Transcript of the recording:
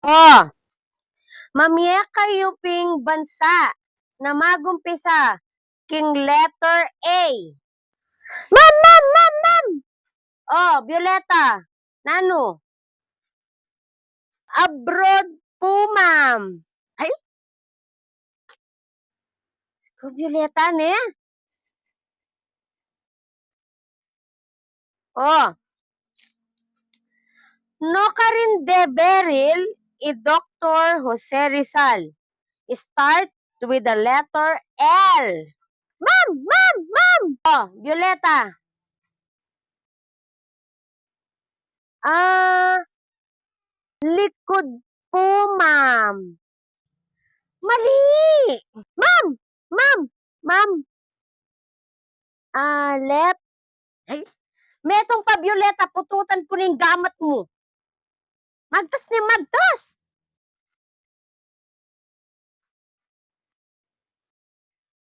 Oh, mamye kayo ping bansa na magumpisa king letter A. Ma'am! Oh, Violeta, nano? Abroad po, ma'am. Ay, ko Violeta, ne? Oh, no ka rin de Beryl i Dr. Jose Rizal. Start with the letter L. Ma'am! Oh, Violeta. Ah, likod po, ma'am. Mali! Ma'am! Ma'am! Ma'am! Left. Ay, metong pa, Violeta, pututan ko ning gamat mo. Magtas ni magtas!